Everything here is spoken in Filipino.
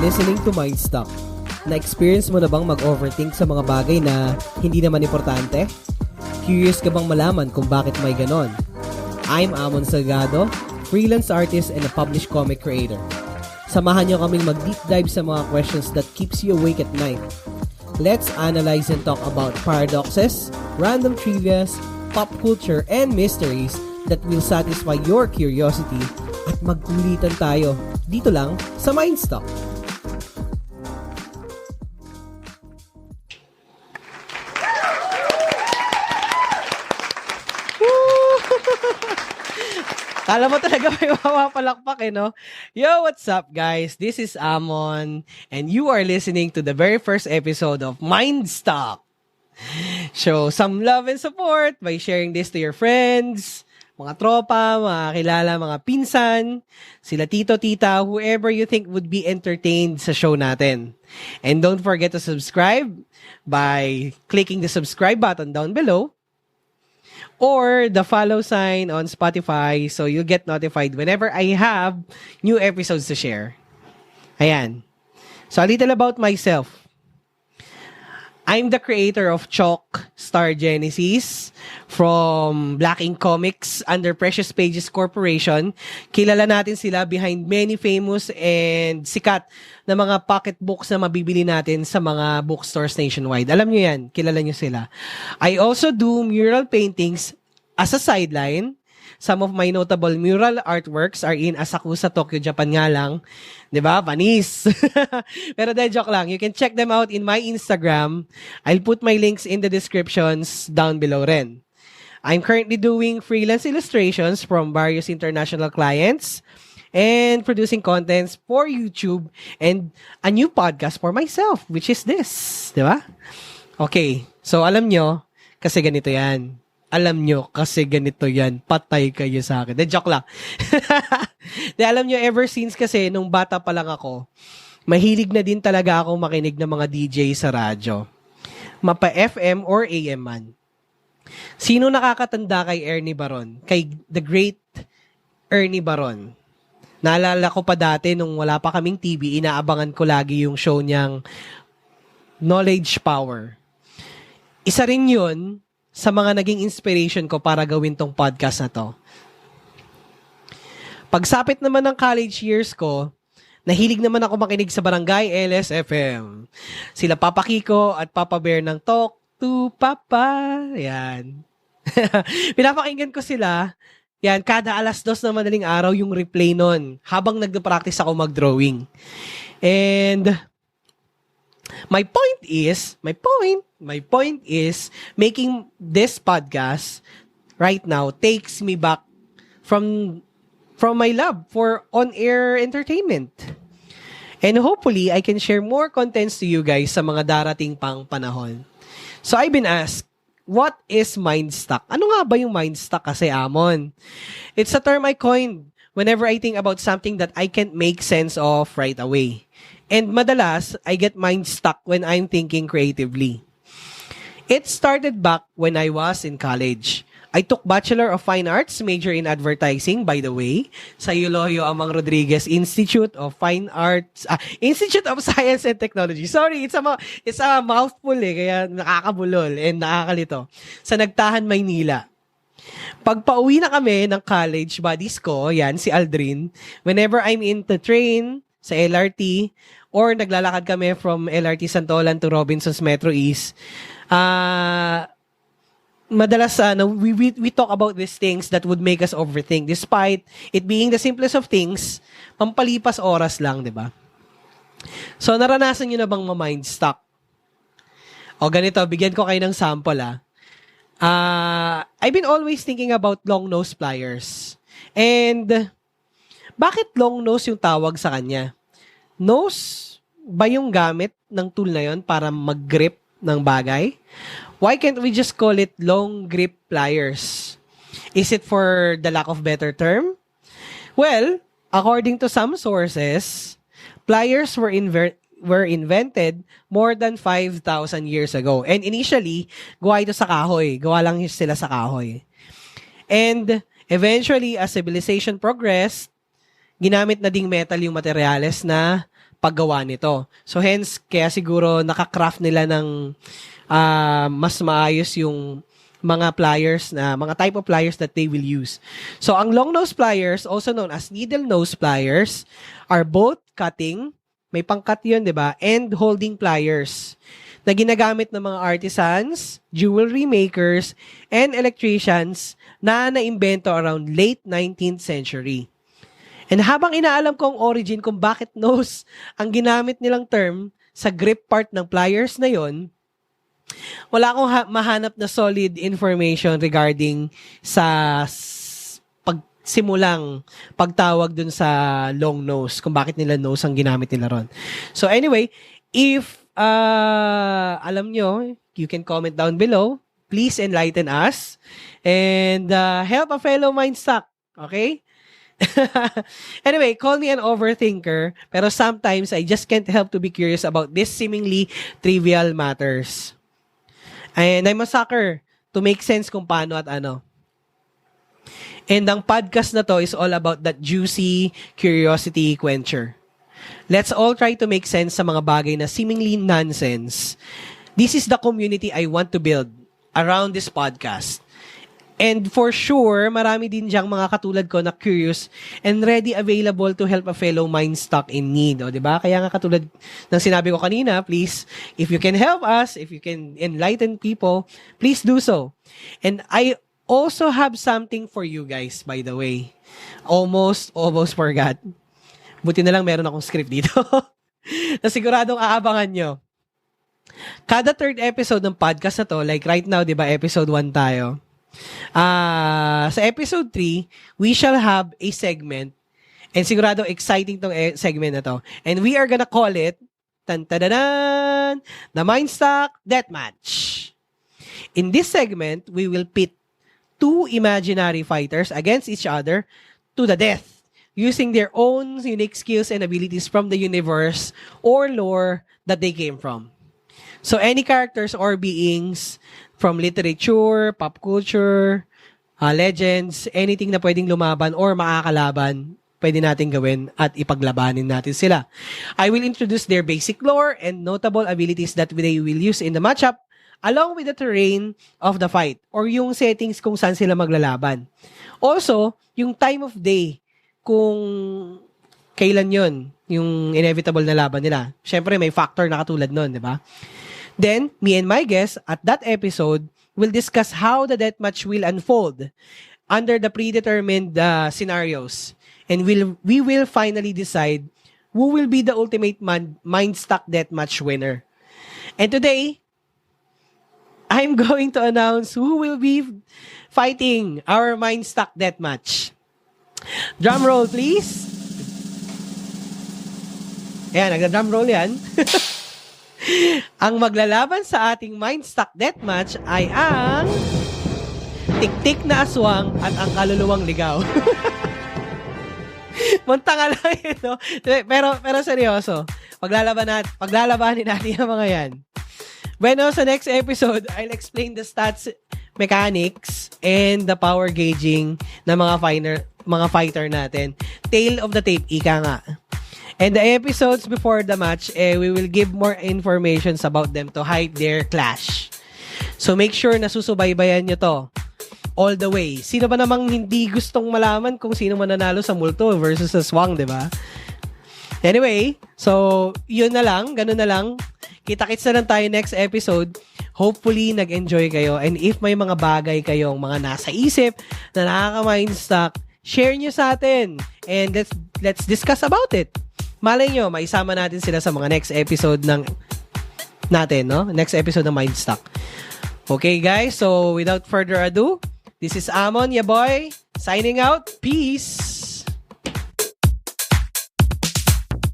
listening to Mindstock. Na-experience mo na bang mag-overthink sa mga bagay na hindi naman importante? Curious ka bang malaman kung bakit may ganon? I'm Amon Salgado, freelance artist and a published comic creator. Samahan niyo kaming mag-deep dive sa mga questions that keeps you awake at night. Let's analyze and talk about paradoxes, random trivias, pop culture, and mysteries that will satisfy your curiosity at magkulitan tayo dito lang sa Mindstock. Kala mo talaga may mapapalakpak no? Yo, what's up guys? This is Amon and you are listening to the very first episode of Mindstock. Show some love and support by sharing this to your friends, mga tropa, mga kilala, mga pinsan, sila tito, tita, whoever you think would be entertained sa show natin. And don't forget to subscribe by clicking the subscribe button down below or the follow sign on Spotify so you'll get notified whenever I have new episodes to share. Ayan. So a little about myself. I'm the creator of Chalk Star Genesis from Black Ink Comics under Precious Pages Corporation. Kilala natin sila behind many famous and sikat na mga pocketbooks na mabibili natin sa mga bookstores nationwide. Alam nyo yan, kilala nyo sila. I also do mural paintings as a sideline. Some of my notable mural artworks are in Asakusa, Tokyo, Japan nga lang. Diba? Panis. Pero dahil joke lang. You can check them out in my Instagram. I'll put my links in the descriptions down below rin. I'm currently doing freelance illustrations from various international clients and producing contents for YouTube and a new podcast for myself, which is this. Diba? Okay. So, alam nyo, kasi ganito yan. Alam nyo, kasi ganito yan, patay kayo sa akin. De, joke lang. De, alam nyo, ever since kasi, nung bata pa lang ako, mahilig na din talaga ako makinig ng mga DJ sa radyo. Mapa FM or AM man. Sino nakakatanda kay Ernie Baron? Kay the great Ernie Baron. Naalala ko pa dati, nung wala pa kaming TV, inaabangan ko lagi yung show niyang Knowledge Power. Isa rin yun sa mga naging inspiration ko para gawin tong podcast na to. Pagsapit naman ng college years ko, nahilig naman ako makinig sa Barangay LSFM. Sila Papa Kiko at Papa Bear ng Talk to Papa. Yan. Pinapakinggan ko sila. Yan, kada 2:00 na madaling araw yung replay nun habang nagpa-practice ako mag-drawing. And my point is making this podcast right now takes me back from my love for on-air entertainment. And hopefully, I can share more contents to you guys sa mga darating pang panahon. So I've been asked, what is Mindstock? Ano nga ba yung Mindstock kasi, Amon? It's a term I coined whenever I think about something that I can't make sense of right away. And madalas, I get mind stuck when I'm thinking creatively. It started back when I was in college. I took Bachelor of Fine Arts, major in advertising, by the way, sa Eulogio Amang Rodriguez Institute of Fine Arts, Institute of Science and Technology. Sorry, it's a mouthful kaya nakakabulol and nakakalito. Sa Nagtahan, Maynila. Pagpauwi na kami ng college buddies ko, yan, si Aldrin, whenever I'm in the train, sa LRT, or naglalakad kami from LRT Santolan to Robinsons Metro East, madalas we talk about these things that would make us overthink despite it being the simplest of things, pampalipas oras lang, di ba? So, naranasan nyo na bang ma-mind stuck? O ganito, bigyan ko kayo ng sample I've been always thinking about long nose pliers. And bakit long nose yung tawag sa kanya? Nose ba yung gamit ng tool na yon para mag-grip ng bagay? Why can't we just call it long grip pliers? Is it for the lack of better term? Well, according to some sources, pliers were invented more than 5,000 years ago. And initially, gawa ito sa kahoy. Gawa lang sila sa kahoy. And eventually, as civilization progressed, ginamit na ding metal yung materyales na paggawa nito. So hence, kaya siguro nakakraft nila ng mas maayos yung mga pliers mga type of pliers that they will use. So ang long nose pliers, also known as needle nose pliers, are both cutting, may pangkat yun, di ba? And holding pliers na ginagamit ng mga artisans, jewelry makers, and electricians na naimbento around late 19th century. And habang inaalam ko ang origin kung bakit nose ang ginamit nilang term sa grip part ng pliers na yon, wala akong mahanap na solid information regarding sa pagsimulang pagtawag dun sa long nose, kung bakit nila nose ang ginamit nila ron. So anyway, if alam nyo, you can comment down below. Please enlighten us and help a fellow mindstuck. Okay? Anyway, call me an overthinker, pero sometimes I just can't help to be curious about these seemingly trivial matters. And I'm a sucker to make sense kung paano at ano. And ang podcast na to is all about that juicy curiosity quencher. Let's all try to make sense sa mga bagay na seemingly nonsense. This is the community I want to build around this podcast. And for sure, marami din diyang mga katulad ko na curious and ready available to help a fellow mind stuck in need. O, diba? Kaya nga katulad ng sinabi ko kanina, please, if you can help us, if you can enlighten people, please do so. And I also have something for you guys, by the way. Almost forgot. Buti na lang meron akong script dito. Na siguradong aabangan nyo. Kada third episode ng podcast na to, like right now, diba, episode 1 tayo. Sa episode 3, we shall have a segment and sigurado exciting tong segment na to. And we are gonna call it tan-tadadan, the Mindstuck Deathmatch. In this segment, we will pit two imaginary fighters against each other to the death using their own unique skills and abilities from the universe or lore that they came from. So any characters or beings from literature, pop culture, legends, anything na pwedeng lumaban or makakalaban, pwede natin gawin at ipaglabanin natin sila. I will introduce their basic lore and notable abilities that they will use in the matchup along with the terrain of the fight or yung settings kung saan sila maglalaban. Also, yung time of day kung kailan yon yung inevitable na laban nila. Syempre, may factor na katulad nun, di ba? Then, me and my guest at that episode will discuss how the deathmatch will unfold under the predetermined scenarios. And we will finally decide who will be the ultimate Mindstuck Deathmatch winner. And today, I'm going to announce who will be fighting our Mindstuck Deathmatch. Drum roll, please. Ayan, nagda-drum roll yan. Ang maglalaban sa ating Mindstuck Deathmatch ay ang Tik-Tik na aswang at ang kaluluwang ligaw. Muntanga lang ito. Pero seryoso. Paglalabanin natin ang mga yan. Bueno, sa next episode, I'll explain the stats mechanics and the power gauging ng mga fighter natin. Tail of the tape, ika nga. And the episodes before the match, we will give more informations about them to hype their clash. So make sure na susubaybayan nyo to all the way. Sino ba namang hindi gustong malaman kung sino mananalo sa multo versus sa swang, di ba? Anyway, so yun na lang, ganun na lang. Kita-kits na lang tayo next episode. Hopefully, nag-enjoy kayo. And if may mga bagay kayong mga nasa isip na nakaka-mindstuck, share nyo sa atin. And let's discuss about it. Malay nyo, maisama natin sila sa mga next episode natin, no? Next episode ng Mindstuck. Okay, guys. So, without further ado, this is Amon, ya boy, signing out. Peace!